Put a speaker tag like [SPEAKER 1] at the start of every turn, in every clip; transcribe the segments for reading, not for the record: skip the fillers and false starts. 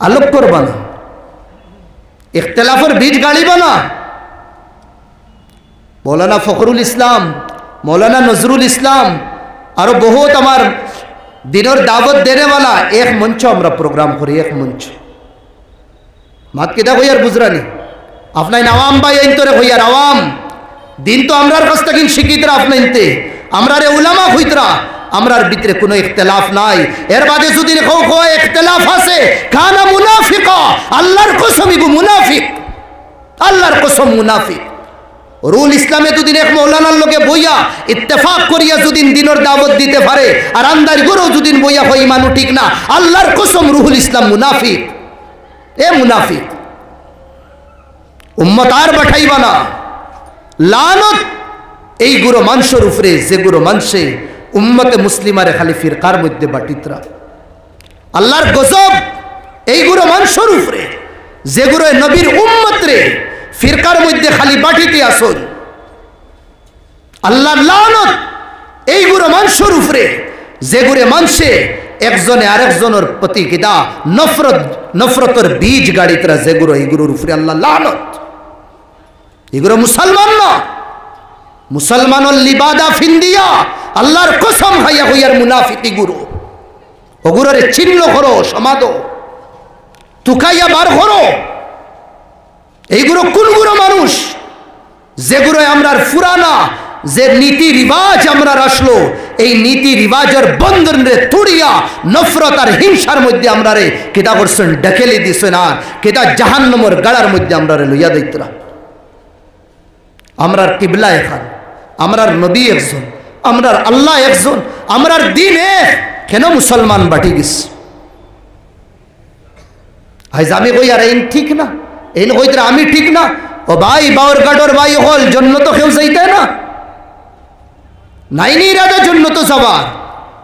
[SPEAKER 1] আলোক করবা না, ইখতিলাফের বীজ গাড়িবা না। মৌলানা ফখরুল ইসলাম, মৌলানা নজরুল ইসলাম, আরো বহুত আমার দিনের দাওয়াত দেনেওয়ালা এক মঞ্চ আমরা প্রোগ্রাম করি, এক মঞ্চ। মাত কিতা হইয়ার বুঝরানি আপনার আওয়াম ভাই আইনতরে হইয়ার আওয়াম দিন তো আমরার কাছ থেকে শিক্ষিতরা আপনাইতে আমরা রে উলামা হইতরা আমরার ভিতরে কোনো ইখতিলাফ নাই। এর বাদে যদি ইখতিলাফ আছে কানা মুনাফিকা, আল্লাহর কসম ইগু মুনাফিক, আল্লাহর কসম মুনাফিক। রুল ইসলামে দুদিন এক মৌলানার লোকে বইয়া ইত্তেফাক করিয়া যদিন দিনের দাওয়াত দিতে পারে আর আন্দার গরু যদিন বইয়া হয় ইমানও ঠিক না, আল্লাহর কসম রুহুল ইসলাম মুনাফিক। এ মুনাফিক উম্মত আর বাঠাইবা না। লানত এই গুরু মানুষের উপরে যে গুরু মানুষে উম্মতে মুসলিমারে খালি ফিরকার মধ্যে বাটিতরা। আল্লাহর গজব এই গুরু মানুষের উপরে যে গুরু নবীর উম্মত রে ফিরকার মধ্যে খালি বাটিতে আসুন। আল্লাহর লানত এই গুরু মানুষের উপরে যে গুরু মানুষে একজনে আরেকজনের প্রতি কিদা নফরতের বীজ গাড়িতরা যে গুরু এই গুরুর উপরে আল্লাহ লানত। এগুলো মুসলমান না, মুসলমানের লিবাদা ফিন্দিয়া আল্লাহর কসম হাইয়া হইয়ার মুনাফিকি গুরু। ওগুলোরে চিহ্ন করো, সমাদ তুকাইয়া বার করো। এইগুলো কোনগুলো মানুষ যেগুলো আমরার পুরানা যে নীতি রিবাজ আমরা আসলো এই নীতি রিবাজের বন্ধন রে তুড়িয়া নফরত আর হিংসার মধ্যে আমরা রে কেদা করছেন ঢেকেলি দিছেন আর কেদা জাহান্নামের গাড়ার মধ্যে আমরা রে লইয়া দিতরা। আমরার কিবলা এখান, আমরার নবী একজন, আমরার আল্লাহ একজন, আমরার দিন এক। কেন মুসলমান বাটি গেছে? আজ আমি কই আর এই ঠিক না, এই কইতে আমি ঠিক না। ও ভাই বাউর গাডর ভাই হল জন্য তো কেউ যাইতে না, নাইনি রাজা জন্য তো যাবার।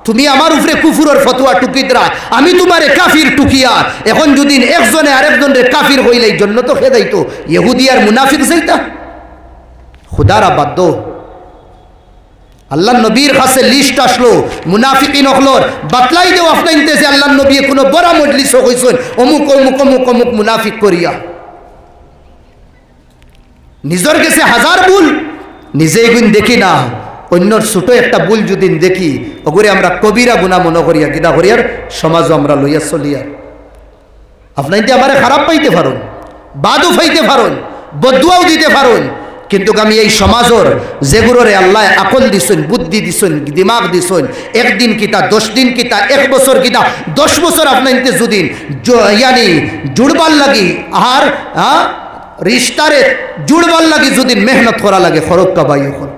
[SPEAKER 1] তুমি আমার উপরে কুফুরের ফতোয়া টুকিতরা, আমি তোমারে কাফির টুকিয়া। এখন যদি একজনে আরেকজনের কাফির হইলে জন্য তো খেয়ে যাইতো, ইহুদি আর মুনাফিক যাইতা। খুদারা বাদ্য আল্লাহ নবীর কাছে লিস্ট আসলো মুনাফিকিন হলর বাতলাই দেও আপনাইতে যে আল্লাহ নবী কোনো বড় মজলিস হইছেন অমুক অমুক অমুক অমুক মুনাফিক করিয়া। নিজের কাছে হাজার ভুল নিজেই গুণ দেখি না, অন্যর ছোট একটা ভুল যদি দেখি ওগুলো আমরা কবিরা গুণা মনে করিয়া কিনা করিয়ার সমাজও আমরা লইয়া চলিয়া। আপনাইতে আমারে খারাপ পাইতে পারেন, বাদও পাইতে পারেন, বদুয়াও দিতে পারেন, কিন্তু আমি এই সমাজের যেগুলোরে আল্লাহ আকল দিছেন, বুদ্ধি দিছেন, দিমাগ দিছেন, একদিন কিতা 10 দিন কিতা 1 বছর কিতা 10 বছর আপনার যদি ইয়ানি জুড়বার লাগি আর রিস্তারে জুড়বার লাগি যদি মেহনত করা লাগে খরক কাবাই এখন।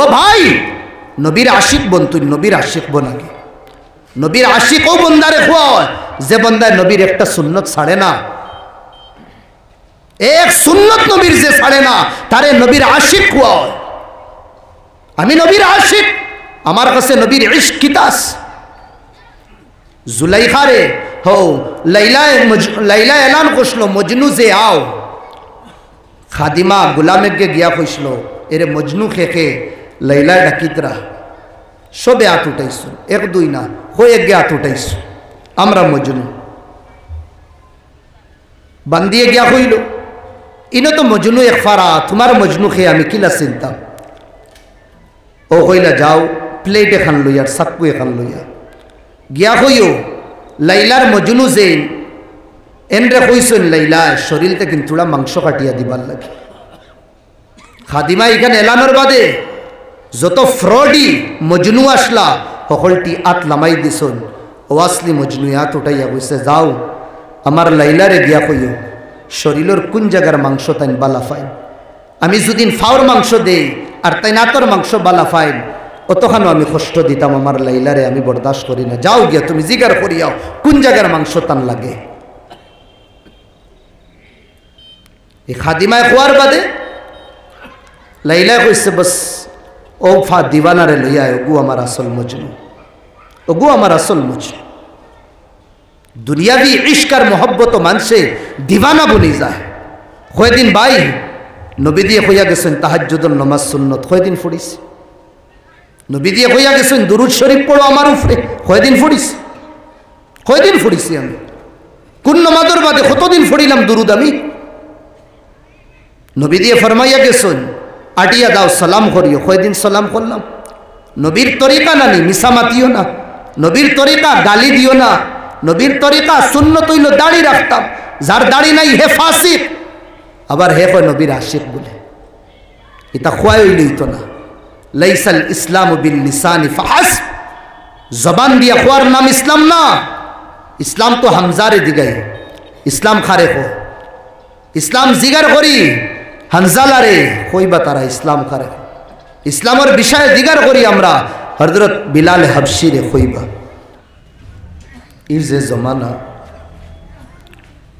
[SPEAKER 1] ও ভাই নবীর আশিক বন, তুই নবীর আশিক বনাগে, নবীর আশিকও বন্দারে খোয়া যে বন্দায় নবীর একটা সুন্নত ছাড়ে না। এক সুন্নত নবীর যে ছাড়ে না তারে নবীর আশিক খুয়া। আমি নবীর আশিক, আমার কাছে নবীর ইশক কিতাস। জুলাইখারে হো লাইলা এলান করছিল মজনু যে আও, খাদিমা গুলামেকে গিয়া কইছিল এরে মজনু খেকে লাইলা ডাকিতরা সবে হাত উঠাইছো, 1 2 না হয়ে গে হাত উঠাইছো, আমরা মজনু বান্দিয়ে গিয়া কইল ইনো তো মজনু এক ফারা, তোমার মজনু খেয়ে আমি কিলা চিন্তা। ও কইলা যাও প্লেট এখান লইয়া চাকু এখান লইয়া গিয়া কইও লাইলার মজনু যে এনরে কইছেন লাইলা শরীরতে কিন্তু মাংস কাটিয়া দিবার লাগে। খাদিমা এখানে এলানোর বাদে যত ফ্রডি মজনু আসলা সকলটি আত লামাই দিছন। ও আসলি মজনু হাত উঠাইয়া কইছে যাও আমার লাইলারে গিয়া কইও শরীরের কোন জায়গার মাংস তাই বালা ফাইন, আমি যদি ফাওর মাংস দেই আর তাই নাতর মাংস বালা ফাইন অতখানো আমি কষ্ট দিতাম আমার লাইলারে, আমি বরদাস্ত করি না। যাও গিয়া তুমি জিগার করিয়াও কোন জায়গার মাংস তান লাগে। এই খাদিমায় খোয়ার বাদে লাইলা কইছে বস ও ফা দিওয়ানারে লইয়া ওগু আমার আসল মজনু, ওগু আমার আসল মজনু। দুনিয়াবি ইশকার মোহব্বত মানুষে দিওয়ানা বনি যায়। কয়দিন ভাই নবী দিয়ে কইয়া গেছেন তাহাজ্জুদের নামাজ সুন্নত, কয়দিন পড়িস। নবী দিয়ে কইয়া গেছেন দুরুদ শরীফ পড়ো আমার উপরে, কয়দিন পড়িস, কয়দিন পড়িছি আমি। কোন নমাজের বাদে কতদিন ফড়িলাম দুরুদ আমি। নবী দিয়ে ফরমাইয়া গেছেন আটিয়া দাও সালাম করিও, কয়দিন সালাম করলাম। নবীর তরিকা নানি মিছা মাতিও না, নবীর তরিকা গালি দিও না, নবীর তরিকা সুন্নত হইল দাড়ি রাখতাম, যার দাড়ি নাই হে ফাসিক, আবার হে কয় নবীর আশিক বলে। এটা খোয়াই হইলেই তো না। লাইসাল ইসলাম বিল লিসানি ফাহাসব, জবান দিয়া খোয়ার নাম ইসলাম না। ইসলাম তো হামজারে দিগাই, ইসলাম খারে খো, ইসলাম জিগার করি হানজালারে কইবা তারা ইসলাম খারে। ইসলামের বিষয়ে দিগার করি আমরা হযরত বিলাল হাবশিরে কইবা। এই যে জমানা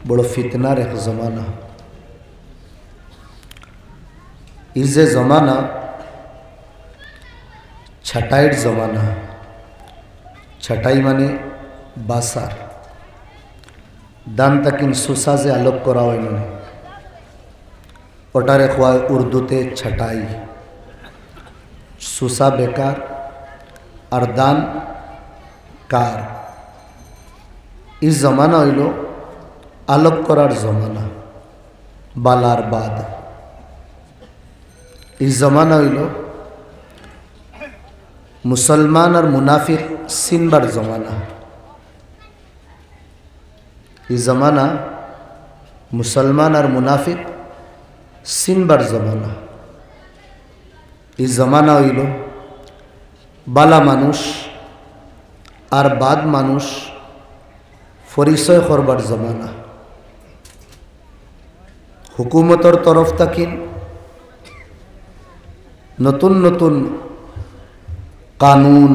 [SPEAKER 1] বড় ফিতনার এক জমানা, এই যে জমানা ছাটাইয়ের জমানা। ছাটাই মানে বাসার দান তাকিন সুসা যে আলোক করা হয় মানে ওটারে খোয়ায় উর্দুতে ছাটাই। সুসা বেকার আর দান কার। এই জমানা হইল আলোক করার জমানা, বালার বাদ। এই জমানা হইল মুসলমান আর মুনাফিক চিনবার জমানা। এই জমানা মুসলমান আর মুনাফিক চিনবার জমানা। এই জমানা হইল বালা মানুষ আর বাদ মানুষ পরিচয় করবার জমানা। হুকুমতর তরফ থাকি নতুন নতুন কানুন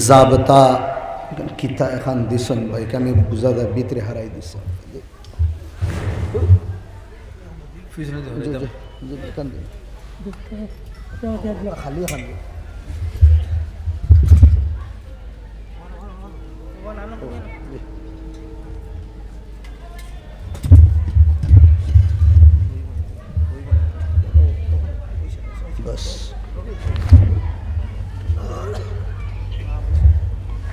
[SPEAKER 1] জাবতা কিতা এখন দিছন ভাই, আমি বুঝা যায় ভিতরে হারাই দিছ। খালি এখন बस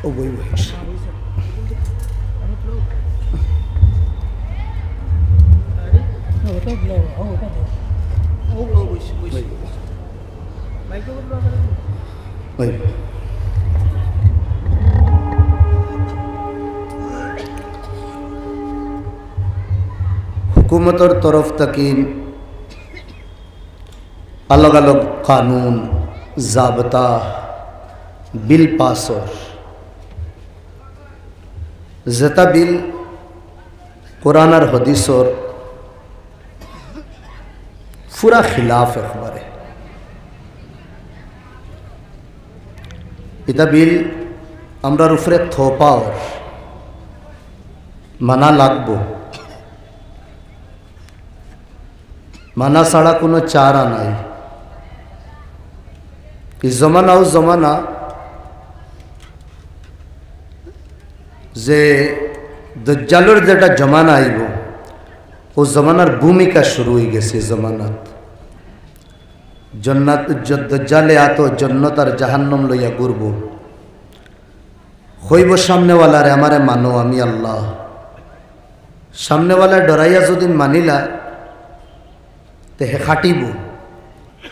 [SPEAKER 1] ओ वही हुकूमतर तरफ तकीन अलग अलग कानून जाबता बिल पास और जता बिल कुरान और हदीस और पूरा खिलाफ खबर है। इता बिल আমরা উপরে থোপা और মানা লাগবো, মানা ছাড়া কোনো চারা নাই। এই জমানা ও জমানা যে দজ্জালের যেটা জমানা আইব ও জমানার ভূমিকা শুরু হয়ে গেছে। জমানাত জন্নাত দজ্জালে আতো জন্নত আর জাহান্নাম লইয়া ঘুরব, হইব সামনেওয়ালারে আমারে মানো আমি আল্লাহ। সামনেওয়ালা ডরাইয়া যদি মানিলা তে হে খাটিব,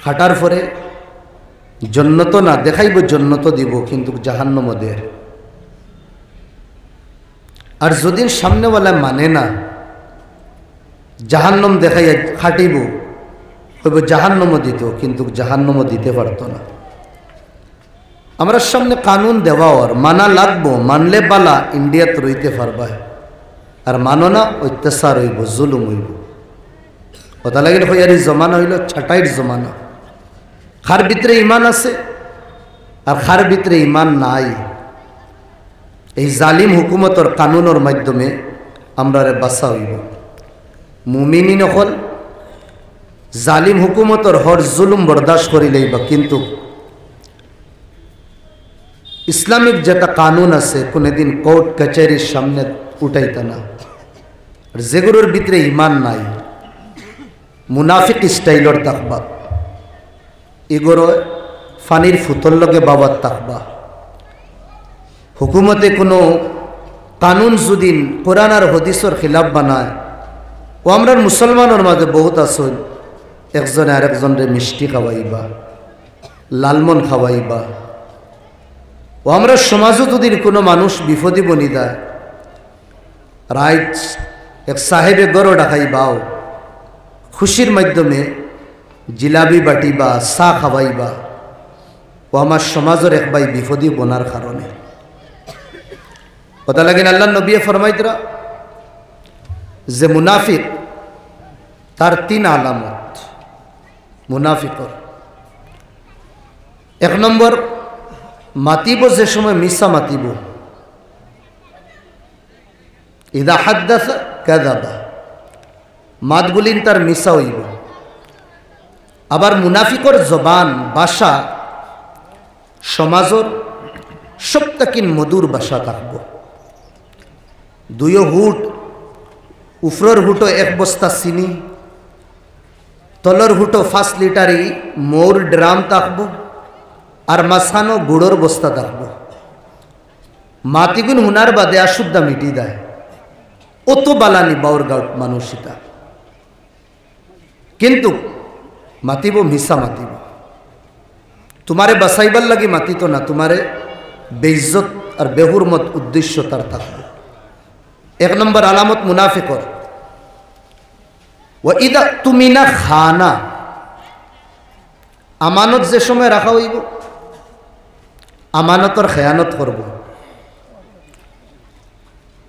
[SPEAKER 1] খাটার পরে জন্নত না দেখাইব, জন্নত দিব কিন্তু জাহান্নাম দের। আর যদি সামনেওয়ালা মানে না জাহান্নাম দেখাইয়া খাটিব, হইব জাহান্নাম দিত কিন্তু জাহান্নাম দিতে পারত না। আমরা সামনে কানুন দেওয়া আর মানা লাগবো, মানলে বালা ইন্ডিয়াত রইতে পারবা, আর মানো না অত্যাচার হইব, জুলুম হইব। কথা লাগিল হইয়ার এই জমানা হইল ছাটাইর জমানা। খার ভিতরে ইমান আছে আর খার ভিতরে ইমান নাই। এই জালিম হুকুমতর কানুনের মাধ্যমে আমরা বাঁচা হইব। মুমিনি নকল জালিম হুকুমতর হর জুলুম বরদাস্ত করি লইবা, কিন্তু ইসলামিক যেটা কানুন আছে কোনোদিন কোর্ট কাছারির সামনে উঠাইতা না। আর যেগুলোর ভিতরে ইমান নাই, মুনাফিক স্টাইলর থাকবা, এগুলো ফানির ফুতর লগে বাবার থাকবা। হুকুমতে কোনো কানুন যদিন কোরআন আর হদিসর খিলাফ বানায় ও আমরা মুসলমানের মাঝে বহুত আসল একজনে আরেকজনরে মিষ্টি খাওয়াইবা লালমন খাওয়াইবা ও আমরা সমাজও যদি কোনো মানুষ বিপদে বনি দেয় রাইট এক সাহেবে গরো ডাকাইবাও খুশির মাধ্যমে জিলাপি বাটিবা চা খাওয়াইবা ও আমার সমাজের এক ভাই বিপদী বনার কারণে কথা লাগেন আল্লাহ নবী ফরমাইতরা যে মুনাফিক তার 3 আলামত মুনাফিকর। 1 নম্বর মাতিব যে সময় মিশা মাতিব ইদা হাদ্দাসা কাযাবা মাতগুলিন তার মিশা হইব। আবার মুনাফিকর জবান ভাষা সমাজর সবটাকিন মধুর ভাষা থাকব। 2 হুট উফরর হুটো 1 বস্তা চিনি তলর হুটো 5 লিটারি মোর ড্রাম থাকব আর মাঝখানো গুড়োর বস্তা থাকব। মাতিগুন হুনার বাদে আশুদ্ধা মিটি দেয় অত বালানি বাউর গাঁট মানুষিতা কিন্তু মাতিব মিশা মাতিব তোমারে বাসাইবার লাগি মাতিত না তোমারে বেইজ্জত আর বেহুরমত উদ্দেশ্য তার থাকবে। 1 নম্বর আলামত মুনাফিকর। ও ইদা তুমি না খানা আমানত যে সময় রাখা হইব আমানতর খেয়ানত করব।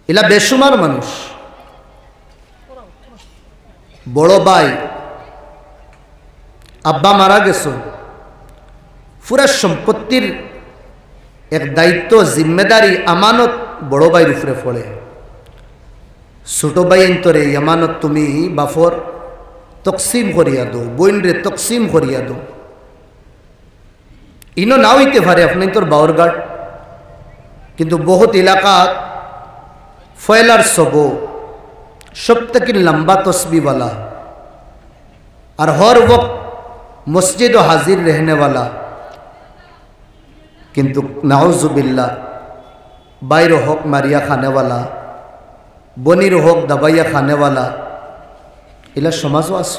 [SPEAKER 1] এলা বেসুমার মানুষ বড় ভাই আব্বা মারা গেছ পুরা সম্পত্তির এক দায়িত্ব জিম্মেদারি আমানত বড় ভাইয়ের উপরে পড়ে। ছোট ভাই তোরে আমানত তুমি বাফর তকসিম করিয়া দো বইন রে তকসিম করিয়া দো ইনো না হইতে পারে আপনি তোর বাউরঘাট কিন্তু বহুত এলাকাত ফয়লার সব সবথেকে লম্বা তসবিওয়ালা আর হর वक्त मस्जिद हाजिर रहने वाला किंतु नाउजुबिल्ला बाहर हक मारिया खाने वाला बनीर हक दबाइया खाने वाला इला समाजो आस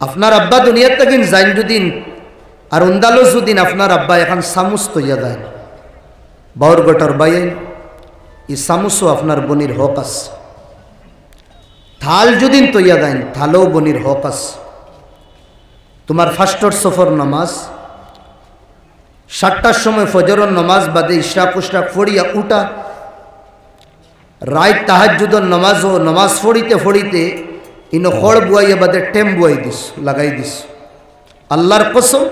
[SPEAKER 1] আপনার আব্বা দুনিয়ার তাকিন যাইন যদিন আর উন্দালো যদিন আপনার আব্বা এখন সামুস তৈয়া দেয় বাউর গটর বাইন ই সামুসও আপনার বনির হক আস থাল যদিন তৈয়া দেন থালও বনির হক আস তোমার ফাস্টর সফর নামাজ 7টার সময় ফজরের নামাজ বাদে ইশরাক উশরাক পড়িয়া উঠা রাত তাহাজ্জুদের নামাজ ও নামাজ পড়িতে পড়িতে ইনো খড় বুয়াইয়া বাদে টেম বুয়াই দিস লাগাই দিস আল্লাহর কসম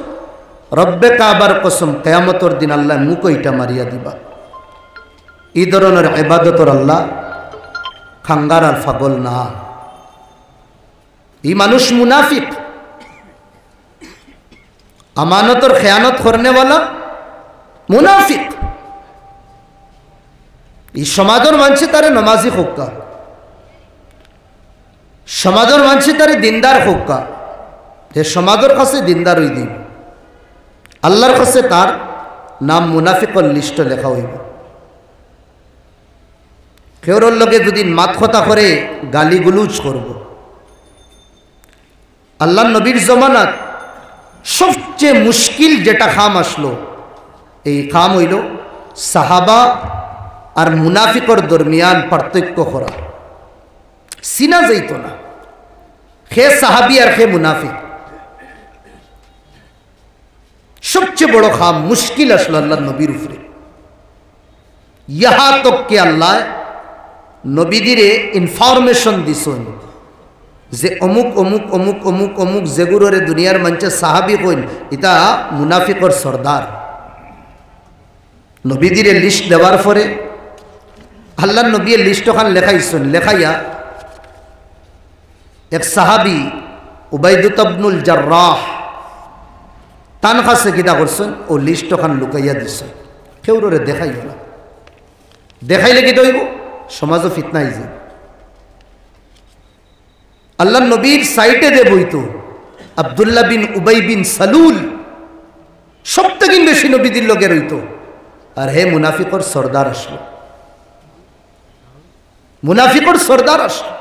[SPEAKER 1] রব্বে কাবার কসম কিয়ামতের দিন আল্লাহ মুখ ইটা মারিয়া দিবা। এই ধরনের ইবাদতর আল্লাহ খাঙ্গার আর পাগল না। এই মানুষ মুনাফিক আমানতর খেয়ানত করনেওয়ালা মুনাফিক। এই সমাজের মানুষ তারে নমাজি হোক্কা সমাজের মানুষ তারে দিনদার হোক্কা যে সমাজের কাছে দিনদার হই দিন আল্লাহর কাছে তার নাম মুনাফিকর লিস্ট লেখা হইব। কেউর লগে যদি মাত কথা করে গালিগুলুজ করব। আল্লাহ নবীর জমানাত সবচেয়ে মুশকিল যেটা খাম আসলো এই খাম হইল সাহাবা আর মুনাফিকর দরমিয়ান পার্থক্য করা সিনা যাইত না খে সাহাবি আর খে মুনাফিক সবচেয়ে বড় খাম মুশকিল আসলো আল্লাহ নবীর উপরে। ইহা তক কে আল্লাহ নবীদিরে ইনফরমেশন দিছেন যে অমুক অমুক অমুক অমুক অমুক যেগুলোরে দুনিয়ার মঞ্চে সাহাবি কইন এটা মুনাফিকর সর্দার। নবীদিরে লিস্ট দেওয়ার পরে আল্লাহ নবী লিস্ট ওখান লেখাইছেন লেখাইয়া এক সাহাবি উবাইদুত ইবনুল জাররাহ তান কাছে কিতা করছেন ও লিস্ট ওখান লুকাইয়া দিছেন কেউরে দেখাইও না দেখাইলে কি দইব সমাজও ফিতনা হয়ে যায়। আল্লাহ নবীর সাইটে দে বইতো আব্দুল্লাহ বিন উবাই বিন সালুল সবথেকে বেশি নবীদের লগে রইতো আর হে মুনাফিকর সর্দার আসলো, মুনাফিকর সর্দার আসলো।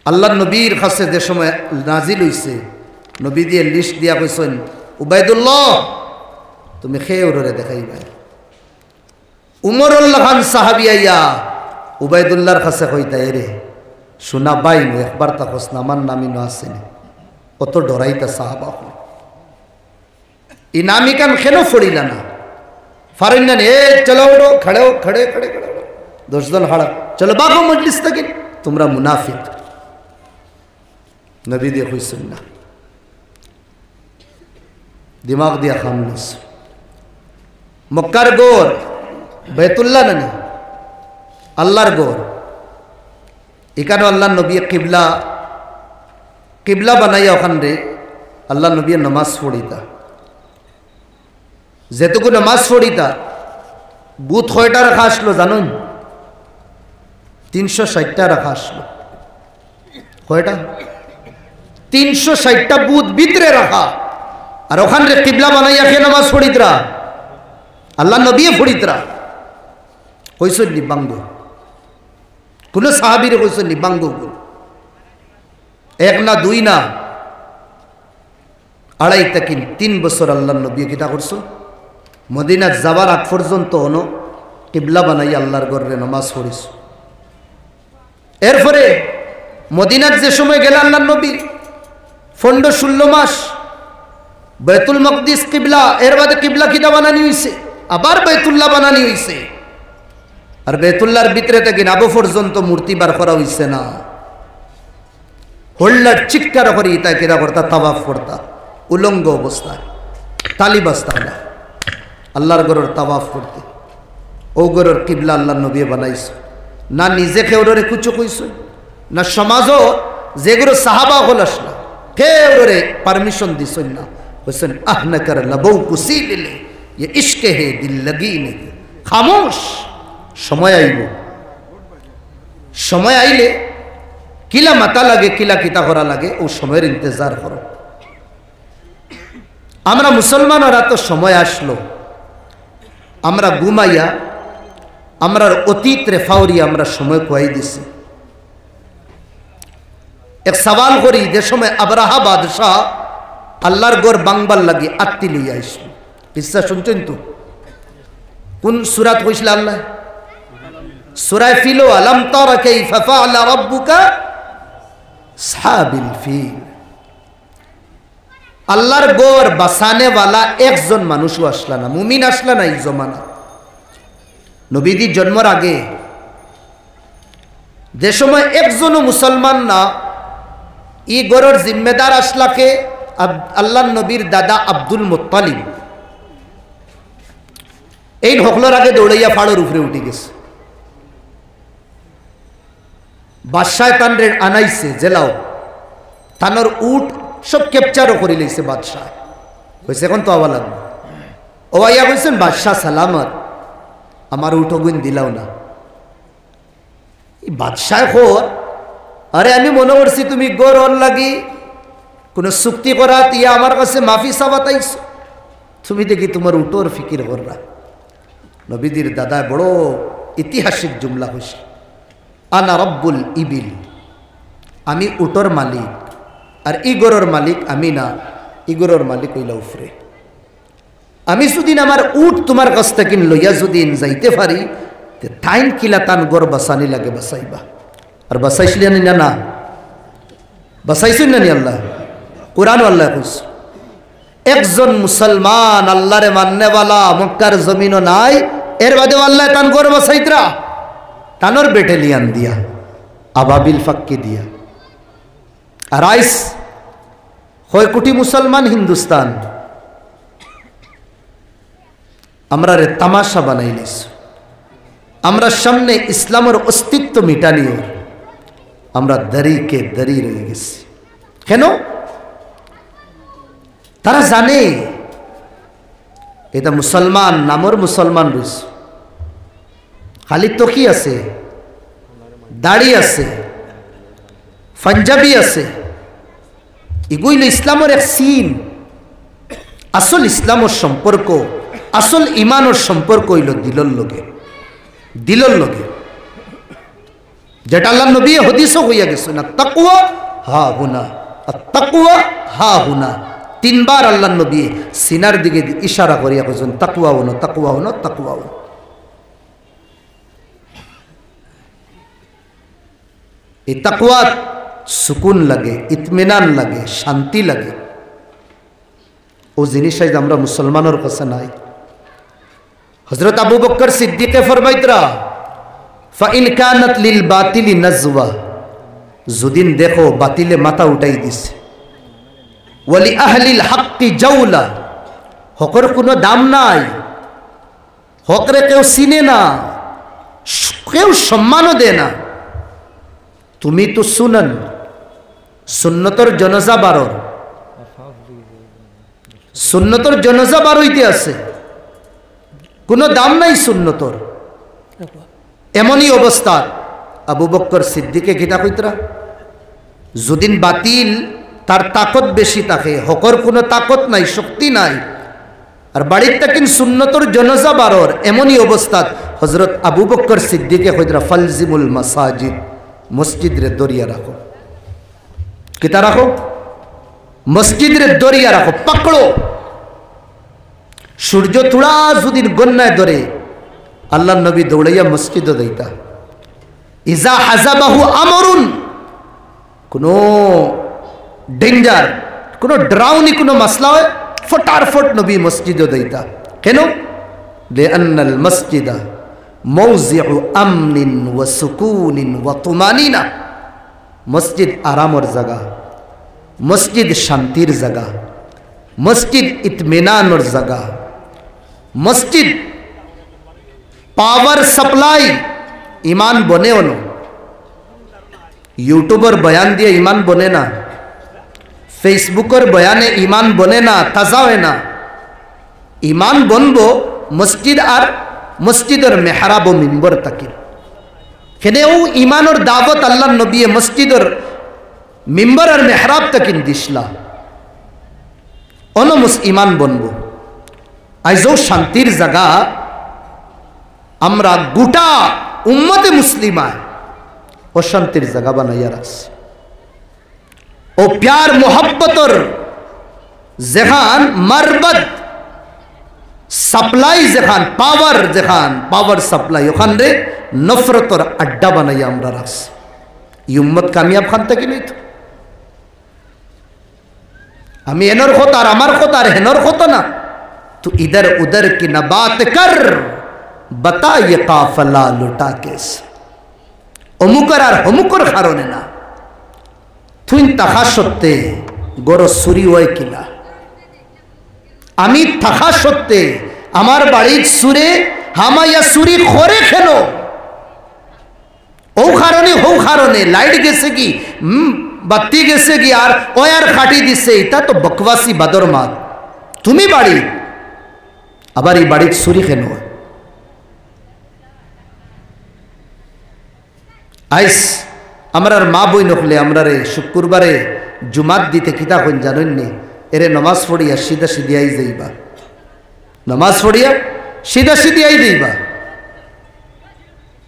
[SPEAKER 1] আল্লাহ নবীর কাছে যে সময় নাজিল হইছে, নবী দিয়ে লিস্ট দিয়া কইছেন, উবাইদুল্লাহ তুমি খেয়ে ওরে দেখাইবা। উমরুল্লাহ খান সাহাবি আইয়া উবাইদুল্লাহর কাছে কইতা, এরে শোনা বাই নো একবার তা হোস না, আমার নামি ন আসেনি, অত ডরাইতা সাহাবা হল। ই নামি কান কেন ফড়িলা না? ফারেন না, এ চলো ওড়ো, খড়ে খড়ে খড়ে খড়ে 10 জন হাড়া, চলো বাগো মজলিস থেকে, তোমরা মুনাফিক। নবী দিয়ে কইছেন না, দিমাগ দিয়া খাম নিস। মক্কার গোর বেতুল্লাহ নানি আল্লাহর গোর, এখানে আল্লাহ নবী কিবলা কিবলা বানাইয়া ওখান রে আল্লাহ নবী নামাজ পড়িতা। যেটুকু নামাজ পড়িতা বুথ কয়টা রাখা আসলো জানুন? 360টা রাখা আসলো। কয়টা? 360টা বুথ ভিতরে রাখা। আর ওখান রে কিবলা বানাইয়া কে নামাজ পড়িতরা? আল্লাহ নবী পড়িতরা। কইসন নি বাঙ্গ, কোন সাহাবীরে কইসন নি বাঙ্গ? এক না, দুই না, আড়াই তাকিন 3 বছর আল্লাহ নবী কিতা করছো? মদিনা যাবার আগ পর্যন্ত হনো কিবলা বানাই আল্লাহর ঘরে নামাজ পড়িস। এরপরে মদিনার যে সময় গেল আল্লাহ নবী 15-16 মাস বাইতুল মকদিস কিবলা, এর বাদে কিবলা কিতা বানানি হইছে, আবার বাইতুল্লাহ বানানি হইছে। আর বাইতুল্লাহর ভিতরে থেকে আবু পর্যন্ত মূর্তি বার করা হইছে না। হোল্লার চিৎকার করে ইতা কিরা করতা, তাওয়াফ করতা উলঙ্গ অবস্থায়, তালি বাজতা না আল্লাহর ঘরের তাওয়াফ করতে। ও ঘরের কিবলা আল্লাহ নবী বানাইছে না? নিজে কেউরে কুচু কইছে না? সমাজও যেগুলো সাহাবা হল আসলা কেউরে পারমিশন দিছেন না? বলছেন আহ না কর লবৌ কুসি দিলে ये इश्क है दिल लगी नहीं। খামোশ। সময় আইব, সময় আইলে কিলা মাতা লাগে, কিলা কিতা করা লাগে, ও সময়ের ইন্তজার করো। আমরা মুসলমানরা তো সময় আসলো, আমরা ঘুমাইয়া আমরা অতীত রেফাউরি আমরা সময় কয়াই দিছি। এক সওয়াল করি, যে সময় আবরাহা বাদশাহ আল্লাহর গড় বাংবার লাগি আত্মি লইয়া আসলো, কিসা শুনছেন তো? কোন সূরাত কইছিল আল্লাহ? সূরা ফিল, আলাম তারা কাইফা ফাআলা রাব্বুকা আসহাবিল ফিল। আল্লাহর গড় বাঁচানে वाला একজন মানুষও আসলা না, মুমিন আসলা না এই জমানা। নবীজির জন্মের আগে যে সময় একজনও মুসলমান না, ই গড়ের জিম্মেদার আসলাকে আল্লাহর নবীর দাদা আব্দুল মুত্তালিব। এই ঢকলোর আগে দৌড়াইয়া ফাড়ের উপরে উঠে গেছে। বাদশাহ তানরে আনাইছে জেলাও, তানোর উট সব ক্যাপচারও করে লইছে বাদশাহ। কইছে এখন তো আবার লাগবে। ও আইয়া কইছেন বাদশাহ সালামত, আমার উঠো গুণ দিলাও না। বাদশাহ খোর, আরে আমি মনে করছি তুমি গোর ওর লাগি কোনো চুক্তি করা, ইয়া আমার কাছে মাফি চাবাত আইছো, তুমি দেখি তোমার উটোর ফিকির কররা। নবীদের দাদা বড় ঐতিহাসিক জুমলা হইছে, আনা রব্বুল ইবিল, আমি উটোর মালিক, আর ইগোরর মালিক আমি না, ইগোরর মালিক হইলা উফরে। আমি যদি আমার উট তোমার কাছ থেকে লইয়া যদি যাইতে পারি, টাইম কিলা তান গড় বাসানি লাগে বাসাইবা। আর বাসাইছিলেন না? না বাসাইছেন না নি আল্লাহ? কোরআন আল্লাহ কইছে একজন মুসলমান আল্লাহরে মাননেওয়ালা মক্কার জমিনও নাই, এর বাদে আল্লাহ তান গড় বাসাইতরা তানোর বেটেলিয়ান দিয়া, আবাবিল ফাক্কি দিয়া। আর আইস কয় কোটি মুসলমান হিন্দুস্তান আমরা রে তামাশা বানাইলিস। আমরা সামনে ইসলামের অস্তিত্ব মিটানিও আমরা দাঁড়িয়ে দাঁড়িয়ে রয়ে গেছি। কেন? তারা জানে এটা মুসলমান, নামর মুসলমান রয়েছে, খালি তকি আছে, দাড়ি আছে, পাঞ্জাবি আছে, এগুলো ইসলামের এক সিন। আসল ইসলামের সম্পর্ক, আসল ইমানের সম্পর্ক হইল দিলর লগে, দিলর লগে, যেটা আল্লাহ নবী হাদিসও হইয়া গেছে না, তাকওয়া হা হুনা, তাকওয়া হা হুনা। তিনবার আল্লাহ নবী সিনার দিকে ইশারা করিয়া বলছেন তাকওয়া হনো, তাকওয়া হনো, তাকওয়া হনো। এই তাকওয়া সুকুন লাগে, ইতমিনান লাগে, শান্তি লাগে। ও জিনিস আমরা মুসলমানের কাছে নাই। হযরত আবু বকর সিদ্দিকে ফরমাইতরা ফাইন কানাত লিল বাতিলি নাজওয়া, যদিন দেখো বাতিলে মাথা উঠাই দিছে, ওয়ালি আহলিল হাক্কি জাওলা, হকের কোনো দাম নাই, হকরে কেউ চিনে না, কেউ সম্মানও দেয় না, তুমি তো সুনান সুন্নতর জনাজা বারর, সুন্নতর জনাজা বার হইতে আছে, কোনো দাম নাই সুন্নতর। এমনই অবস্থা আবু বকর সিদ্দিকে গীতা কইতরা, যদিন বাতিল তার তাকত বেশি থাকে, হকর কোনো তাকত নাই, শক্তি নাই, আর বাড়ির তাকিন সুন্নতর জনাজা বারর, এমনই অবস্থা হযরত আবু বকর সিদ্দিকে কইতরা ফালজিমুল মাসাজিদ, মসজিদ রে দরিয়া রাখো। কিতা রাখো? মসজিদ রে দরিয়া রাখো, পাকড়ো। সূর্য থোড়া যদি গন্যায় ধরে আল্লাহ নবী দৌড়াইয়া মসজিদও দেইতা। ইজা হাজাবাহু আমরুন, কোনো ডেঞ্জার, কোনো ড্রাউনি, কোনো মাসলা হয়, ফটারফট নবী মসজিদও দেইতা। কেন? লিআন্নাল মসজিদা মৌজিউ আমনিন ওয়া সুকুনিন ওয়া তুমানিনা, মসজিদ আরামর জায়গা, মসজিদ শান্তির জায়গা, মসজিদ ইতমিনানোর জায়গা, মসজিদ পাওয়ার সাপ্লাই। ইমান বনেও না, ইউটিউবের বয়ান দিয়ে ইমান বনে না, ফেসবুকের বয়ানে ইমান বনে না, তাজা হয় না। ইমান বনবো মসজিদ আর মসজিদের মেহরাব ও মিম্বর তাকির। কেনেও ইমানোর দাওয়াত আল্লাহ নবী মসজিদের মিম্বর আর মেহরাব তাকিন দিসলা, অনমুস ইমান বনবো। আইজও শান্তির জায়গা আমরা গোটা উম্মতে মুসলিমায় অশান্তির জায়গা বানাইয়া রাখছি। ও প্যার মোহব্বতর যেখান মারবত সাপ্লাই, যেখান পাওয়ার, যেখান পাওয়ার সাপ্লাই, ওখান রে নফরতর আড্ডা বানাইয়া আমরা রাখছি। এই উম্মত কামিয়াব খান থেকে নই তো। আমি এনর কথা আর আমার কথা আর হেনর কথা না, তো ইধর উধর কি না বাত কর, বতা ये কাফলা লুটা কেস, অমুকর আর অমুকর কারণে না, তুই তাহা সত্ত্বে গরো চুরি হয় কিনা, আমি থাকা সত্ত্বে আমার বাড়ির সুরে হামাইয়া চুরি করে খেল, ও কারণে লাইট গেছে কি, বাতি গেছে কি, আর ওয়ার কাটি দিছে, এটা তো বকবাসি বাদর মাত। তুমি বাড়ি আবার এই বাড়ির চুরি কেন? আইস আমরার মা বই নকলে আমরারে শুক্রবারে জুমাত দিতে কিতা কইন জানেন নি? এরে নমাজ পড়িয়া সিধা সিধিয়াই যাইবা, নমাজ পড়িয়া সিধা সিধিয়াই যাইবা।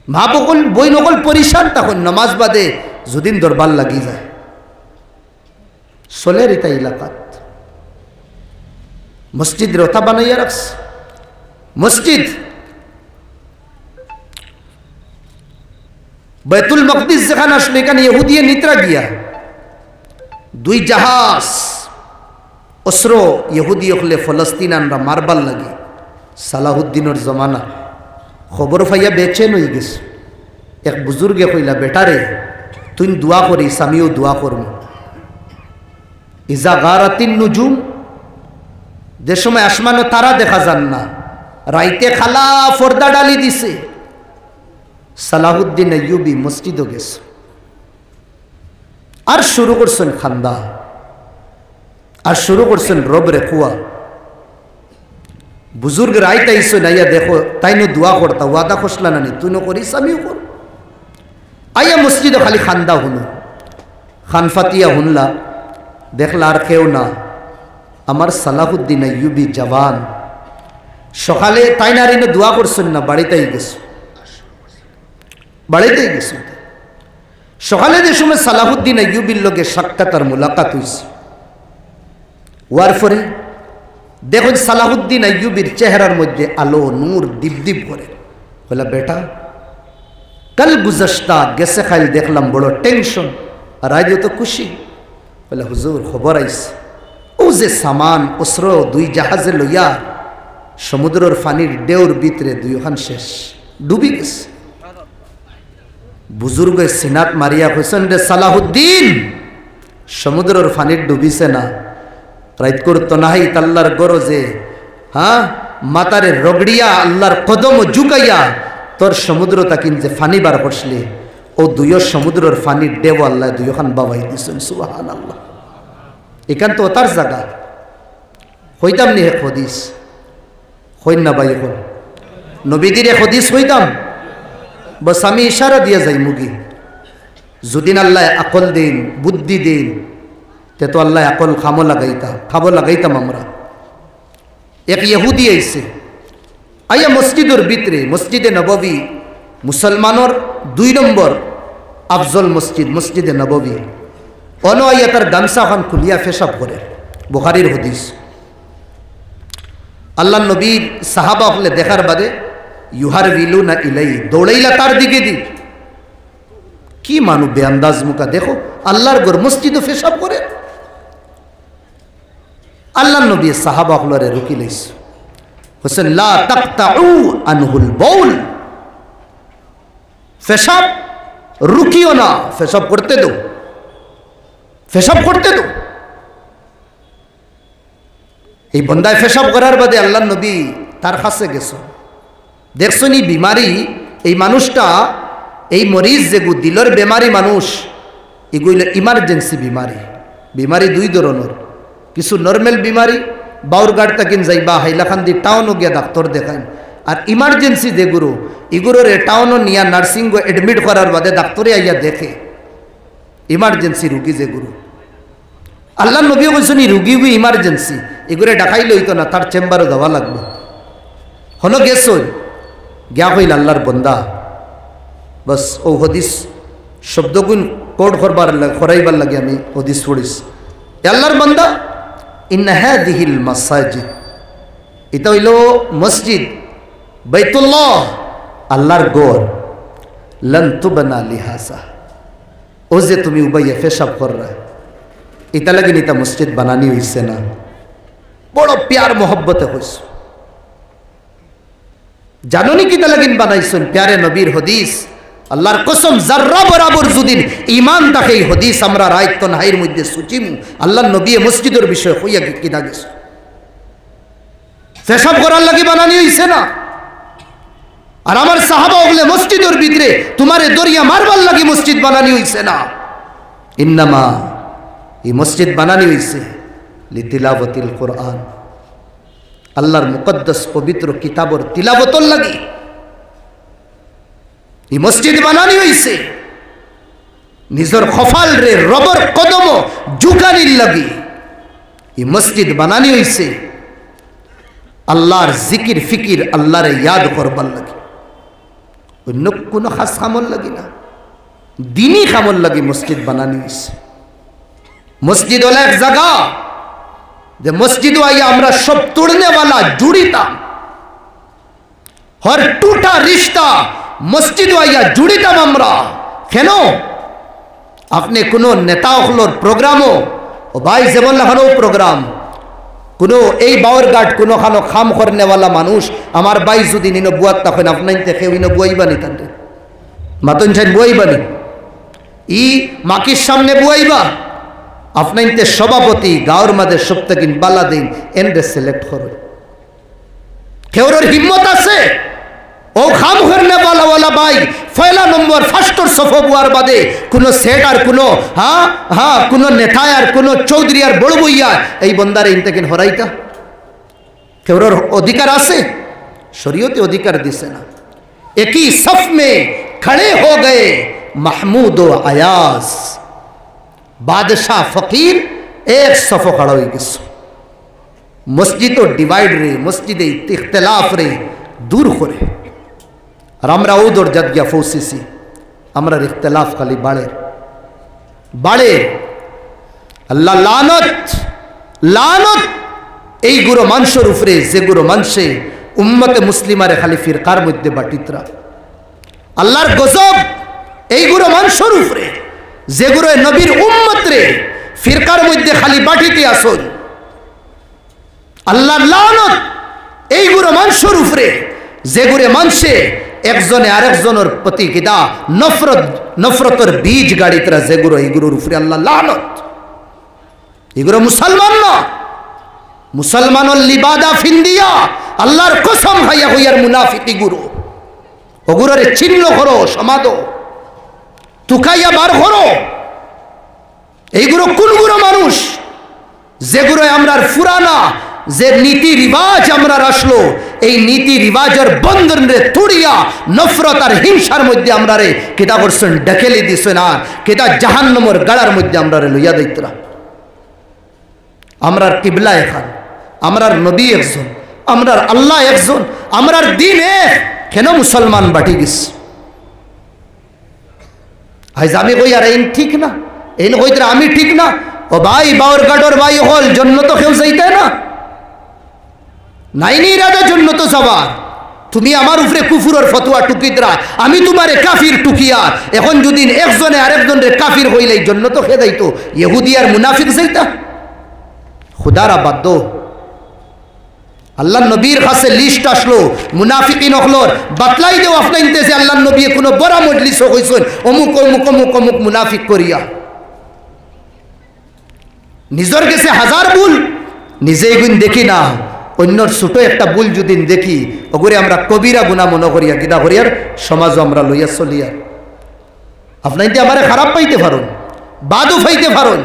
[SPEAKER 1] মা বকল বই নকল পরিশান, তখন নমাজ বাদে যদিন দরবার লাগি যায়। সোলের ইতা এলাকাত মসজিদ রথা বানাইয়া রাখছে। মসজিদ বাইতুল মকদিস যেখানে আসলে, এখানে ইহুদিয়ে নিত্রা গিয়া দুই জাহাজ অস্ত্র ইহুদি হলে ফলস্তিন আনরা মারবার লাগে। সালাহুদ্দিনের জমানা খবর পাইয়া বেচেন হয়ে গেছে। এক বুজুর্গে কইলা, বেটারে তুই দোয়া করিস, আমিও দোয়া করব। ইজা গারাতিন নুজুম, যে সময় আসমানো তারা দেখা যান না, রাইতে খালা ফর্দা ডালি দিছে। সালাহুদ্দিন আইয়ুবী মসজিদও গেছে, আর শুরু করছেন খান্দা, আর শুরু করছেন রব রে কুয়া। বুজুর্গ রাইতে আইসো নাইয়া দেখো, তাই নো দোয়া করতা, ওয়াদা খসলা নানি, তুই নো করিস আমিও কর। আইয়া মসজিদে খালি খান্দা হুনো, খানফাতিয়া হুনলা, দেখলা আর কেউ না। আমার সালাহুদ্দিন আইয়ুবী জওয়ান সকালে তাই না রিনে দোয়া করছেন না, বাড়িতেই গেছে, বাড়িতেই গেছে। সকালে যে সময় সালাহুদ্দিন আইয়ুবীর লগে সাক্ষাৎ আর মুলাকাত হয়েছে, ওয়ার পরে দেখুন সালাহুদ্দিন আইয়ুবীর চেহারার মধ্যে আলো নূর দীপ করে। বলে বেটা, কাল গুজশতা গেছে খাইল দেখলাম বড় টেনশন, আর আজ তো খুশি। বলে হুজুর খবর আইছে, ও যে সামান অস্ত্র 2 জাহাজে লইয়া সমুদ্রের ফানির দেওর ভিতরে 2খান শেষ ডুবি গেছে। বুজুর্গ সিনাত মারিয়া কইছেন রে সালাহুদ্দিন, সমুদ্রের ফানির ডুবিছে না, রাইত করতো নাহি আল্লাহর গরজে, হ্যাঁ মাতারে রগড়িয়া আল্লাহর কদম ঝুকাইয়া তোর সমুদ্র তাকিন যে ফানি বার করছলি, ও 2 সমুদ্রের ফানির দেব আল্লাহ 2খান বাবাই দিছেন। সুবহানাল্লাহ। এখান তো তার জায়গা হইতাম নি এক হদিস হইন না ভাই, এখন নবীদের এক হদিস হইতাম, বস আমি ইশারা দিয়ে যাই মুগি। যদিন আল্লাহ আকল দিন বুদ্ধি দিন, তে তো আল্লাহ আকল খাবো লাগাইতাম আমরা। এক ইহুদি আইছে, আইয়া মসজিদের ভিতরে, মসজিদে নববী মুসলমানের 2 নম্বর আফজল মসজিদ, মসজিদে নববী। অন আইয়া তার গামছা খান খুলিয়া পেশাব করে, বুখারীর হদিস। আল্লাহ নবীর সাহাবা হলে দেখার বাদে ইউহার বিলু না ইলাই, দৌড়াইলা তার দিকে দি। কি মানু বেআন্দাজ মুখা, দেখো আল্লাহর ঘর মসজিদও পেশাব করে। আল্লাহ নবী সাহাবা হলরে রুকি লাইস, হোসেন লা তাকতাউ আনহুল বাউল, পেশাব রুকিও না, পেশাব করতে দো, পেশাব করতে দো। এই বন্দায় পেশাব করার বাদে আল্লাহ নবী তার কাছে গেছ, দেখছেন এই বিমারি, এই মানুষটা, এই মরিজ যেগু দিলর বেমারি মানুষ, এগুলো ইমার্জেন্সি বিমারি। বিমারি 2 ধরনের, কিছু নর্মাল বিমারি, বাউরঘাট তাকিন যাইবা হাইলাকান্দি টাউনও গিয়া ডাক্তার দেখান, আর ইমার্জেন্সি যেগুলো এগুলোর টাউনও নিয়া নার্সিং এডমিট করার বাদে ডাক্তারে আইয়া দেখে ইমার্জেন্সি রুগী যেগুলো। আল্লাহ নবী বলছেন এই রুগীগুলো ইমার্জেন্সি, এগুলো ডাকাই লইতো না, তার চেম্বারও যাওয়া লাগবে। হলো গেছ গিয়া হইল আল্লাহর বন্দা, বস ও হদিস শব্দগুণ কোড করাইবার লাগে আমি হদিস পড়িস। আল্লাহর বন্দা, ইন্না হাদিহিল মাসাজিদ, এটা হইল মসজিদ বাইতুল্লাহ, আল্লাহর ঘর, লান তুবনা লিহাজা, ও যে তুমি উবাইয়া পেশাব কররা, এটা লাগে এটা মসজিদ বানানি হইছে না, বড় প্যার মহব্বতে হইছ। জানোনি কিতা লাগিন বানাইছেন? প্যারে নবীর হদিস, আল্লাহর কসম জাররা বরাবর যদি ঈমান থাকে এই হদিস আমরা রাইত নাহির মধ্যে সুচিম, আল্লাহর নবী মসজিদের বিষয় হইয়া কিনা গেছে, পেশাব করার লাগি বানানি হইছে না। আর আমার সাহাবা বলে মসজিদের ভিতরে তোমারে দরিয়া মারবার লাগি মসজিদ বানানি হইছে না, ইন্নামা এই মসজিদ বানানি হইছে লিতিলাওয়াতিল কোরআন, আল্লাহর মুকদ্দাস পবিত্র কিতাবর তিলাবতর লাগি এই মসজিদ বানানি হইছে। নিজের খফাল রে রবর কদম জুকানির লাগি এই মসজিদ বানানি হইছে, আল্লাহর জিকির ফিকির আল্লাহরে ইয়াদ করবার লাগি, অন্য কোনো খাস কামল লাগি না, দিনই কামল লাগি মসজিদ বানানি হইছে। মসজিদ হলো এক জায়গা যে মসজিদ আইয়া আমরা সব তোড়নে वाला জুড়িতাম, হর টুটা রিশতা মসজিদ আইয়া জুড়িতাম আমরা। কেন? আপনি কোনো নেতা হলোর প্রোগ্রামও ও ভাই যেমন লাগানো প্রোগ্রাম, কোনো এই বাউরঘাট কোনো খানো খাম করনেওয়ালা মানুষ আমার ভাই যদি নিন বুয়াত তখন আপনার থেকে বুয়াইবানি, তান্ডে মাতন চাই বুয়াইবানি, ই মাকির সামনে বুয়াইবা, আপনার সভাপতি গাঁর মাঝে সপ্তাহিন বালা দিন এন্ডে সিলেক্ট করো। কেউর হিম্মত আছে ও খাম করনে বালাওয়ালা ভাই পয়লা নম্বর ফার্স্টর সফা বুয়ার বাদে কোনো সেট আর কোনো কোনো নেতা আর কোনো চৌধুরী আর বড় বইয়া এই বন্দারে ইনতেকিন হরাইতা কেউর অধিকার আছে? শরীয়তে অধিকার দিছে না। একই সফ মে खड़े हो गए महमूद व अयाज, बादशाह फकीर एक सफो खड़ा हो गए। মসজিদ ডিভাইড রে, মসজিদে ইখতলাফ রে দূর করে। আর আমরা ও দরজাত গিয়া পৌঁছেছি, আমরা ইখতলাফ খালি বাড়ে বাড়ে। আল্লাহ লানত লানত এই গুরু মানুষের উপরে, যে গুরু মানুষে উম্মতে মুসলিমারে খালি ফিরকার মধ্যে বাটিতরা। আল্লাহর গজব এই গুরু মানুষের উপরে, যে গুরু নবীর উম্মত রে ফিরকার মধ্যে খালি বাটিতে আসুন। আল্লাহর লানত এই গুরু মানুষের উপরে, যে গুরু মানুষে একজনে আরেকজনের প্রতি কিদা নফরতের বীজ গাড়িতরা, যে গুরু এই গুরুর উপরে আল্লাহ লানত। এগুলো মুসলমান না, মুসলমানের লিবাদা ফিন্দিয়া আল্লাহর কসম খাইয়া হইয়ার মুনাফিকি গুরু। ওগুলোরে চিহ্ন করো, সমাদো তুকাইয়া বার করো। এইগুলো কোন গুরু মানুষ? যেগুলো আমরার ফুরানা যে নীতি রিবাজ আমরা আসলো, এই নীতি রিবাজের বন্ধন রে তুড়িয়া নফরত আর হিংসার মধ্যে আমরা রে কেটা করছেন, ডেকেলি দিছেন, আর কেটা জাহান্নামের গাড়ার মধ্যে আমরা রে লইয়া দিতরা। আমরার কিবলা এখন, আমরার নবী একজন, আমরার আল্লাহ একজন, আমরার দিন এক। কেন মুসলমান বাটি গেছ? আজ আমি কই আর এই ঠিক না, এই কইতে আমি ঠিক না। ও ভাই, বাউর গাডর ভাই হল জন্য তো কেউ যাইতে না, নাইনি রাজা জন্য তো যাবার। তুমি আমার উপরে কুফুরের ফতোয়া টুকিদরা, আমি তোমারে কাফির টুকিয়া। এখন যদি একজনে আরেকজনের কাফির হইলেই জন্য তো খেয়ে যাইতো, ইহুদি আর মুনাফিক যাইতা। খুদারা বাদ্য আল্লাহ নবীর কাছে লিস্ট আসলো মুনাফিকিন হলর, বাতলাই দেও আপনাইতে যে আল্লাহ নবী কোনো বড় মজলিস হইছেন অমুক অমুক অমুক অমুক মুনাফিক করিয়া। নিজের কাছে হাজার ভুল, নিজেই গুণ দেখি না, অন্যর ছোট একটা ভুল যদি দেখি ওগুলো আমরা কবিরা গুণা মনে করিয়া গিদা করিয়ার সমাজও আমরা লইয়া চলিয়া। আপনাইতে আমারে খারাপ পাইতে পারুন, বাদও পাইতে পারুন,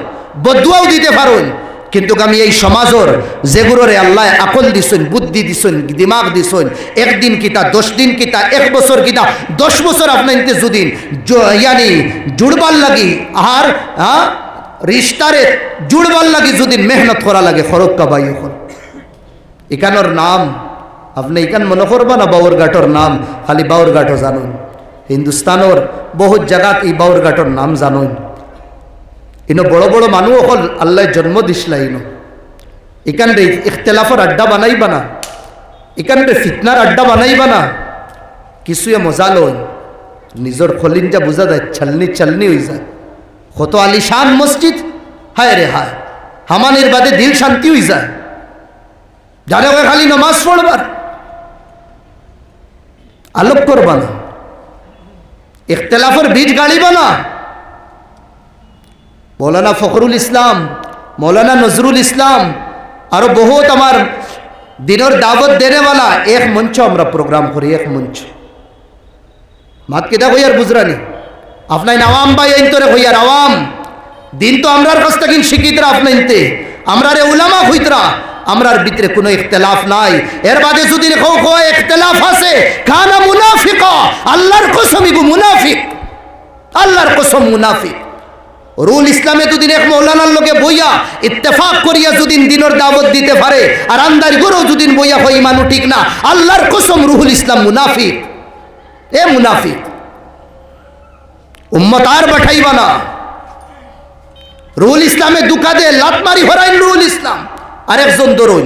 [SPEAKER 1] বদুয়াও দিতে পারুন, কিন্তু আমি এই সমাজের যেগুলোরে আল্লাহ আকল দিছেন, বুদ্ধি দিছেন, দিমাগ দিছেন, একদিন কিতা 10 দিন কিতা 1 বছর কিতা 10 বছর আপনাইতে যদি ইয়ানি জুড়বার লাগি আর রিস্তারে জুড়বার লাগি যদি মেহনত করা লাগে, খরক কাবাই এখন এখানোর নাম আপনি এখান মনে করবা না বাউরঘাটর নাম, খালি বাউরঘাটও জানুন। হিন্দুস্তানের বহুত জায়গাত এই বাউরঘাটর নাম জানুন। ইনো বড় বড় মানুষ হল আল্লাহ জন্ম দিসলা। ইনো এখান রে ইখতলাফর আড্ডা বানাইবা না, এখান রে ফিতনার আড্ডা বানাইবা না। কিছুয়ে মজা লয়, নিজের খলিনটা বোঝা যায়, ছালনি চালনি হয়ে যায়। কত আলিশান মসজিদ, হায় রে হায়, হামানের বাদে দিল শান্তি হয়ে যায়। জানে ওই খালি নামাজ পড়বার, আলোক করবা না, ইখতলাফের বীজ গাড়িবা না। মৌলানা ফখরুল ইসলাম, মৌলানা নজরুল ইসলাম, আরো বহুত আমার দিনের দাওয়াত দেনেওয়ালা এক মঞ্চ আমরা প্রোগ্রাম করি, এক মঞ্চ মাত কেদা হইয়ার বুঝরানি আপনার আওয়াম ভাই আইনতরে হইয়ার আওয়াম দিন তো আমরার কাছ থেকে শিক্ষিতরা আপনাইতে, আমরা রে উলামা হইতরা, আমরার ভিতরে কোনো ইখতলাফ নাই। এর বাদে যদি ইখতলাফ আছে কানা মুনাফিকা, আল্লাহর কসম ইগু মুনাফিক, আল্লাহর কসম মুনাফিক। রুল ইসলামে দুদিন এক মৌলানার লোকে বইয়া ইত্তেফাক করিয়া যদি দিনের দাওয়াত দিতে পারে, আর আন্দার গরো দুদিন বইয়া হয় ইমানও ঠিক না, আল্লাহর কসম রুহুল ইসলাম মুনাফিক। এ মুনাফিক উম্মত আর পাঠাইবা না। রুহুল ইসলামে দুকা দে লাতমারি হরাইন রুহুল ইসলাম। আরেকজন ধরুন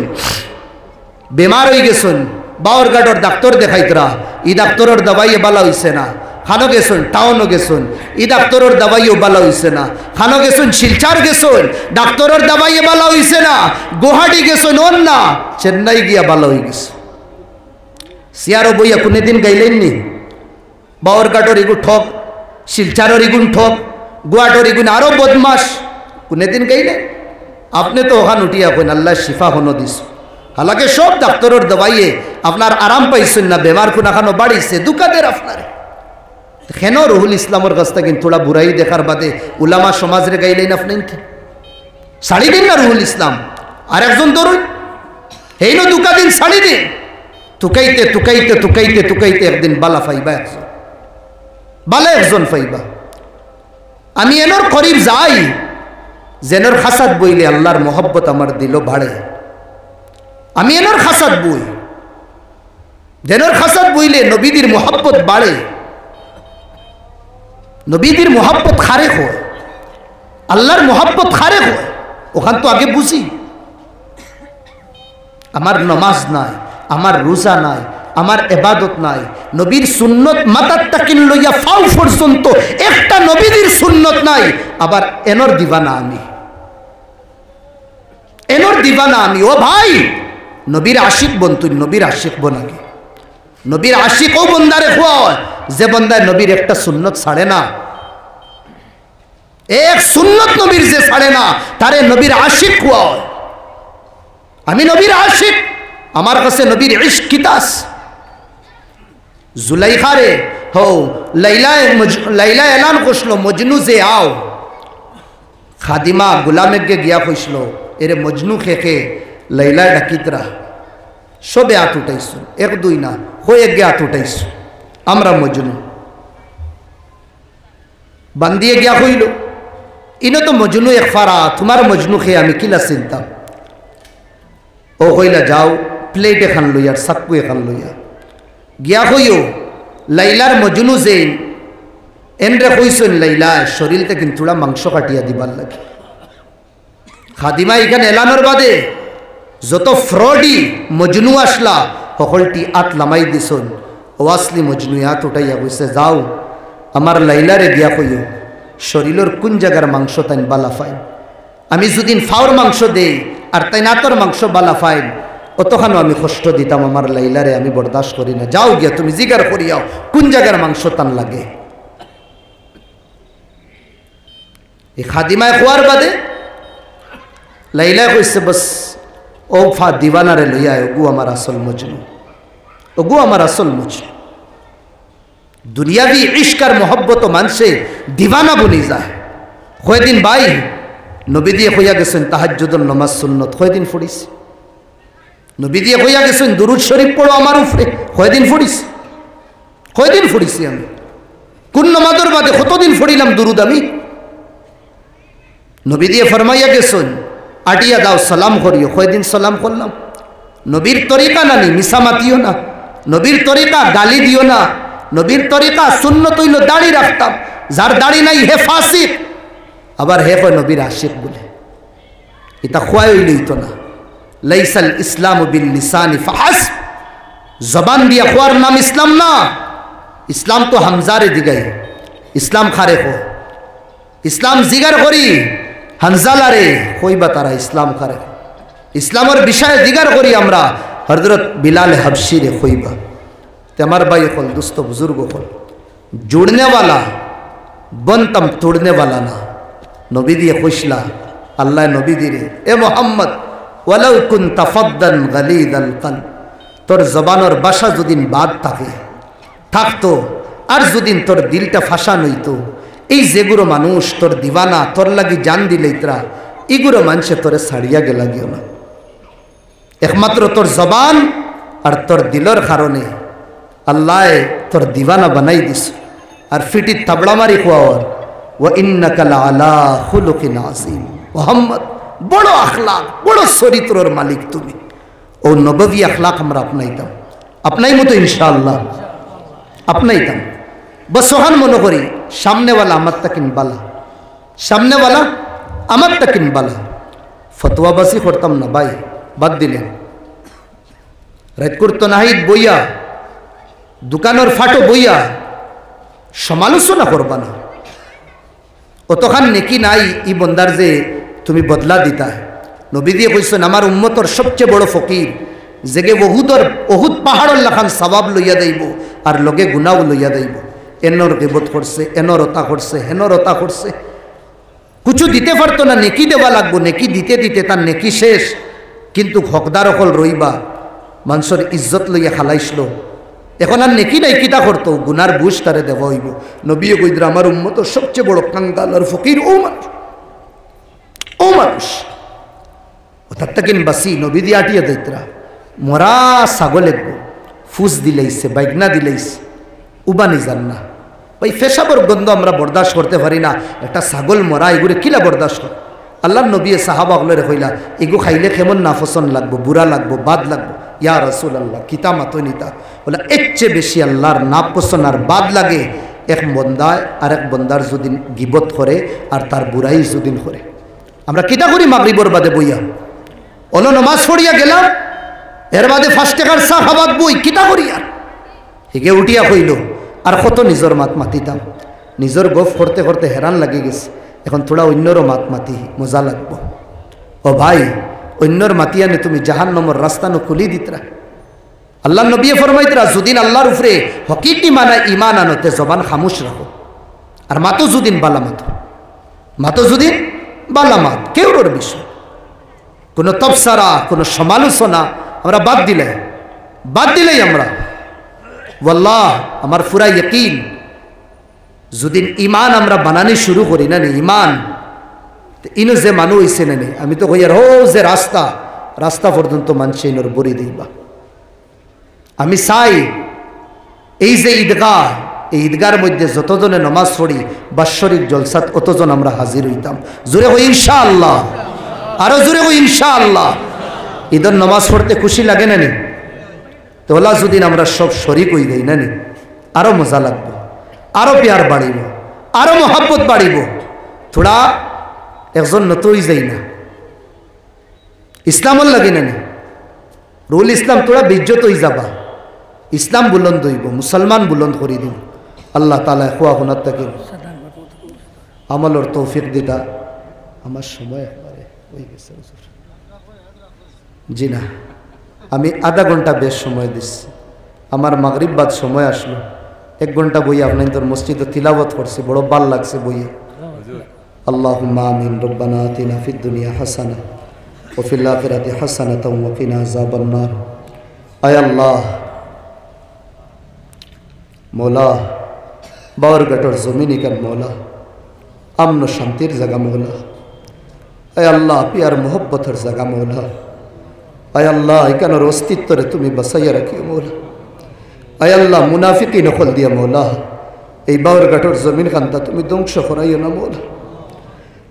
[SPEAKER 1] বেমার হয়ে গেছেন, বাউরঘাটর ডাক্তার দেখাইতরা, ই ডাক্তারের দাবাইয়ে বালা হইছে না। খানো গেছেন, টাউনও গেছেন, ই ডাক্তারের দাবাইও বালা হইছে না। খানো গেছেন, শিলচার গেছেন, ডাক্তারের দাবাইয়ে বালা হইছে না। গুয়াহাটি গেছেন, ওর না চেন্নাই গিয়া বালা হয়ে গেছে। সিয়ারও বইয়া কোনদিন গাইলেন নি? বাউরঘাটর এগুলো ঠক, শিলচারের এগুন ঠক, গুয়াহাটর এগুন আরো বদমাস, কোনদিন গাইলেন? আপনি তো ওখান উঠিয়া কইন আল্লাহ শিফা হনো দিস। হালাকে সব ডাক্তারের দবাইয়ে আপনার আরাম পাইছেন না, বেমার কোন এখানো বাড়িছে দুকাদের আপনার। কেন রুহুল ইসলামের কাছ থেকে থোড়া বুড়াই দেখার বাদে উলামা সমাজরে গাইলেন আপনি শাড়ি দিন না রুহুল ইসলাম। আর একজন ধরুন এই নো দুকা দিন শাড়ি দিন, তুকাইতে তুকাইতে তুকাইতে তুকাইতে একদিন বালা ফাইবা, একজন বালা একজন ফাইবা। আমি এনর করিব যাই যেনর খাসাদ বইলে আল্লাহর মোহব্বত আমার দিল বাড়ে। আমি এনর খাসাত বই, যেনর খাসাত বইলে নবীদের মোহাব্বত বাড়ে, নবীদের মোহাব্বত খারেক হয়, আল্লাহর মোহাব্বত খারেক হয়। ওখান তো আগে বুঝি আমার নমাজ নাই, আমার রোজা নাই, আমার ইবাদত নাই, নবীর সুন্নত মাথার টাকিন লইয়া ফাও পর্যন্ত একটা নবীদের সুন্নত নাই, আবার এনর দিবানা আমি, এনর দিবানা আমি। ও ভাই, নবীর আশিক বন, তুই নবীর আশিক বন আগে। নবীর আশিক ও বন্দারে হয় যে বন্দায় নবীর একটা সুন্নত ছাড়ে না, এক সুন্নত নবীর যে ছাড়ে না তারে নবীর আশিক হয়। আমি নবীর আশিক, আমার কাছে নবীর ইশক কিতাস। জুলাইখারে হো লাইলা এলান করছিল মজনু যে আও, খাদিমা গুলামেকে গিয়া কইছিল এরে মজনু খেকে লাইলা ডাকিতরা, সবে হাত উঠাইছো, এক দুই না হয়ে গিয়ে হাত উঠাইছো, আমরা মজনু। বান্দিয়ে গিয়া কইল ইনো তো মজনু এক ফারা, তোমার মজনু খেয়ে আমি কিলা চিন্তা। ও কইলা যাও প্লেট এখান লইয়া চাক্কু এখান লইয়া গিয়া কইও লাইলার মজনু যে এনরে কইছেন লাইলা শরীরতে কিন্তু মাংস কাটিয়া দিবার লাগে। খাদিমা এখানে এলানোর বাদে যত ফ্রডি মজনু আসলা সকলটি আত লামাই দিছন। ও আসলি মজনু হাত উঠাইয়া কইছে যাও আমার লাইলারে গিয়া কইও শরীরের কোন জায়গার মাংস তাই বালা ফাইন, আমি যদিন ফাওর মাংস দেই আর তাই নাতর মাংস বালা ফাইন, অতখানো আমি কষ্ট দিতাম আমার লাইলারে, আমি বরদাস্ত করি না। যাও গিয়া তুমি জিগার করিয়াও কোন জায়গার মাংস তান লাগে। এই খাদিমায় খোয়ার বাদে লাইলা কইছে বস ও ফা দিওয়ানারে লইয়া ওগু আমার আসল মজনু, ওগু আমার আসল মজনু। দুনিয়াবি ইশক আর মোহব্বত মানুষে দিওয়ানা বনি যায়। কয়দিন ভাই নবী দিয়ে কইয়া গেছেন তাহাজ্জুদের নামাজ সুন্নত, কয়দিন পড়িস। নবী দিয়ে কইয়া গেছেন দুরুদ শরীফ পড়ো আমার উপরে, কয়দিন পড়িস, কয়দিন পড়িছি আমি। কোন নামাজের বাদে কতদিন পড়িলাম দুরুদ আমি। নবী দিয়ে ফরমাইয়া গেছেন আটিয়া দাও সালাম করিও, কয়দিন সালাম করলাম। নবীর তরিকা নানি মিছা মাতিও না, নবীর তরিকা গালি দিও না, নবীর তরিকা সুন্নত হইল দাড়ি রাখতাম, যার দাড়ি নাই হে ফাসিক, আবার হে কয় নবীর আশিক বলে। এটা খোয়াই হইলেই তো না। লাইসাল ইসলাম বিল লিসানি ফাহাসব, জবান দিয়া খোয়ার নাম ইসলাম না। ইসলাম তো হামজারে দিগাই, ইসলাম খারে খো, ইসলাম জিগার করি হানজালারে কইবা তারা ইসলাম খারে। ইসলামের বিষয়ে দিগার করি আমরা হযরত বিলাল হাবশিরে কইবা। ते আমার भाई कल दोस्तों बुजुर्ग कल जुड़ने वाला बनतम तोड़ने वाला ना। नबी दिए खुशला अल्लाह नबी दिरे ए मोहम्मद वलौ कुन्त फद्दन गलीदल कल्ब, তোর জবানের বাসা যদিন বাদ থাকে থাকতো আর যদিন তোর দিলটা ফাঁসান হইতো, এই যেগুলো মানুষ তোর দিওয়ানা তোর লাগি জান দিলেইতরা এগুলো মানুষে তোরে ছাড়িয়া গেলা গিও না। একমাত্র তোর জবান আর তোর দিলর কারণে আল্লাহ তোর দিওয়ানা বানাই দিস। আর ফিটি তাবড়া মারি খোয়ার ওয়া ইন্নাকা লাআলা খুলুকিন আযীম, মুহাম্মদ বড় আখলাক বড় চরিত্রের মালিক তুমি। ও নববী আখলাক আমরা আপনাইতাম, আপনাই মতো ইনশাআল্লাহ আপনাইতাম। বস ওখান মনে করি সামনেওয়ালা আমার তাকিন বালা, সামনেওয়ালা আমার তাকিন বালা। ফতোয়াবাসি করতাম না ভাই, বাদ দিলেন। রাত করতো নাহিদ বইয়া দোকানের ফাটো বইয়া সমালোচনা করবা না। অতখান নেকি নাই ই বন্দার যে তুমি বদলা দিতা। নবী দিয়ে কইছেন আমার উম্মতর সবচেয়ে বড় ফকির জেগে অহুদ পাহাড়ের লাখান সওয়াব লইয়া দেব আর লগে গুনাও লইয়া দেব। এনর গিবত করছে, এনর ওতা করছে, হেনর ওতা করছে, কিছু দিতে পারতো না, নেকি দেওয়া লাগবো, নেকি দিতে দিতে তার নেকি শেষ। কিন্তু হকদার অকল রইবা মানুষের ইজ্জত লইয়া খালাইছিল, এখন আর নেকি নাই কিতা করতো, গুনার বুঝ তারে দেওয়া হইব। নবী কইদ্রা আমার উম্মত সবচেয়ে বড় কাঙ্গাল আর ফকির ও মানুষ, ও মানুষ। তারটা কিন বাসি নবী দিয়ে আটিয়া দৈতরা মরা ছাগল একবো ফুস দিলাইছে, বাইগনা দিলাইছে, উবানি যান না ভাই। পেশাবর গন্ধ আমরা বরদাস্ত করতে পারি না, একটা ছাগল মরা এগুলো কিলা বরদাস্ত কর। আল্লাহর নবী সাহাবা হলে কইলা এগু খাইলে কেমন নাফসন লাগবো, বুড়া লাগবো, বাদ লাগবো। ইয়া রাসূলুল্লাহ কিতা মাতো নিতা বলে এর চেয়ে বেশি আল্লাহর নাপসন আর বাদ লাগে এক বন্দায় আর এক বন্দার যদি গিবত করে আর তার বুড়াই যদি করে। আমরা কিতা করি মাগরিবর বাদে বইয়া ওলো নমাজ পড়িয়া গেলাম, এর বাদে 5 টাকার চা খাবাত বই কিতা করি আর হিগে উঠিয়া হইল আর কত নিজের মাত মাতিতাম। নিজের গফ করতে করতে হেরান লাগে গেছে, এখন থোড়া অন্যরও মাত মাতি মজা লাগবো। ও ভাই অন্যর মাতিয়ানে তুমি জাহান্নামের রাস্তা নো খুলি দিতরা। আল্লাহ নবী ফরমাইতরা যদিন আল্লাহর উপরে হকিকি মানা ইমান আনতে জবান খামুশ রাখো আর মাতো যদিন বালা মাতো যদিন বালা মাত কেউর বিষয় কোনো তফসারা কোনো সমালোচনা আমরা বাদ দিলেই আমরা ওয়াল্লাহ আমার পুরা ইয়াকিন যদিন ইমান আমরা বানানি শুরু করি না ইমান ইনো যে মানুষ হইছে না আমি তো কই আর ও যে রাস্তা পর্যন্ত মানুষ ইনোর বরি দিবা। আমি চাই এই যে ঈদগাহ এই ঈদগার মধ্যে যতজনে নমাজ পড়ি বাৎসরিক জলসাত অতজন আমরা হাজির হইতাম। জোরে হই ইনশাআল্লাহ, আরো জোরে হই ইনশাআল্লাহ। ঈদের নমাজ পড়তে খুশি লাগে না নি? তোলা যদি আমরা সব শরিক হই দেই না নি আরো মজা লাগবে, আরো প্যার বাড়িব, আরো মহাব্বত বাড়িব। থোড়া একজন নতই যাই না ইসলামর লাগে না নি রুল ইসলাম তোরা বিজ্জত হয়ে যাবা, ইসলাম বুলন্দ হইব, মুসলমান বুলন্দ করে দিব। আল্লাহ তাআলা খোয়া গুনার থেকে আমলের তৌফিক দিতা। আমার সময় একবারে হয়ে গেছে জি না, আমি আধা ঘন্টা বেশ সময় দিচ্ছি। আমার মাগরিব বাদ সময় আসলো, 1 ঘন্টা বই আপনার তোর মসজিদে তিলাওয়াত করছি, বড় ভাল লাগছে বইয়ে। আল্লাহুম্মা আমিন। রব্বানা আতিনা ফিদ দুনিয়া হাসানা ওয়া ফিল আখিরাতি হাসানাতাও ওয়া কিনা আযাবান নার। আয় আল্লাহ মৌলা বাওয়ারঘাটের জমিনিকার মৌলা, আমন শান্তির জায়গা মৌলা। আয় আল্লাহ পিয়ার মোহব্বতের জায়গা মৌলা। আয় আল্লাহ এখানের অস্তিত্বরে তুমি বাঁচাইয়া রাখিও মৌলা। আয় আল্লাহ মুনাফিকি নকল দিয়া মৌলা এই বাওয়ারঘাটের জমিন খান্তা তুমি ধ্বংস করাইও না মৌলা।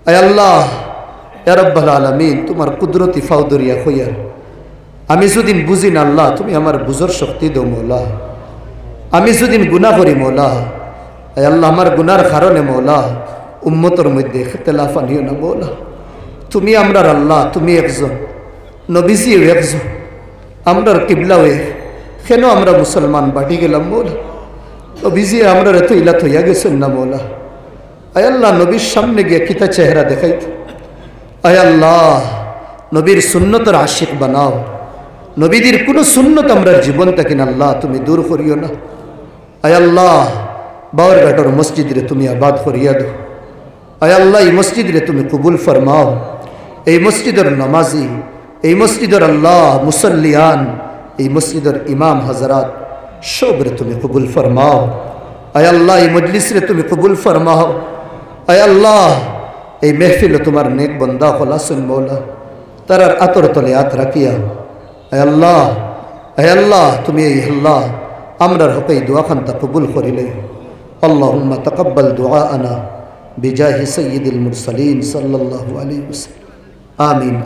[SPEAKER 1] আয় আল্লাহ ইয়া রাব্বাল আলামিন তোমার কুদরতি ফাউদরিয়া হইয়ার আমি যদিন বুঝি না আল্লাহ তুমি আমার বুঝর শক্তি দাও মৌলা। আমি যদিন গুনাহ করি মৌলা, আয় আল্লাহ আমার গুনার কারণে মৌলা উম্মতের মধ্যে ইখতিলাফ আনিও না মৌলা। তুমি আমরার আল্লাহ, তুমি একজন, নবীজিও একজন, আমরার কিবলা হয়ে কেন আমরা মুসলমান বাটি গেলাম মৌলা? নবীজি আমরা এত ইলা থইয়া গেছেন না মৌলা। আয় আল্লাহ নবীর সামনে গিয়ে কিতা চেহারা দেখাইত। আয় আল্লাহ নবীর সুন্নতের আশিক বানাও। নবীদের কোনো সুন্নত আমরা জীবন থাকি না আল্লাহ তুমি দূর করিও না। আয় আল্লাহ বাওয়ারঘাটের মসজিদ রে তুমি আবাদ করিয়া দো। আয় আল্লাহ এই মসজিদ রে তুমি কবুল ফরমাও। এই মসজিদের নামাজি, এই মসজিদের আল্লাহ মুসল্লিয়ান, এই মসজিদের ইমাম হজরাত সবরে তুমি কবুল ফরমাও। আয় আল্লাহ এই মজলিস রে তুমি কবুল ফরমাও। আয় আল্লাহ এই মেহফিলে তোমার নেক বন্দা খোলাসুন মৌলা, তারার আতর তলে হাত রাখিয়া আয় আল্লাহ তুমি এই আল্লাহ আমরার হকে এই দোয়া খান্তা কবুল করিলে। আল্লাহুম্মা তাকাব্বাল দুআআনা বিজাহি সাইয়্যিদিল মুরসালিন সাল্লাল্লাহু আলাইহি ওয়াসাল্লাম। আমিন।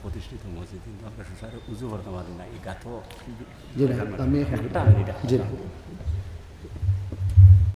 [SPEAKER 2] প্রতিষ্ঠিত মসজিদ কিন্তু আমরা উজু করতে পারি না, এই গাথ
[SPEAKER 1] জি আমি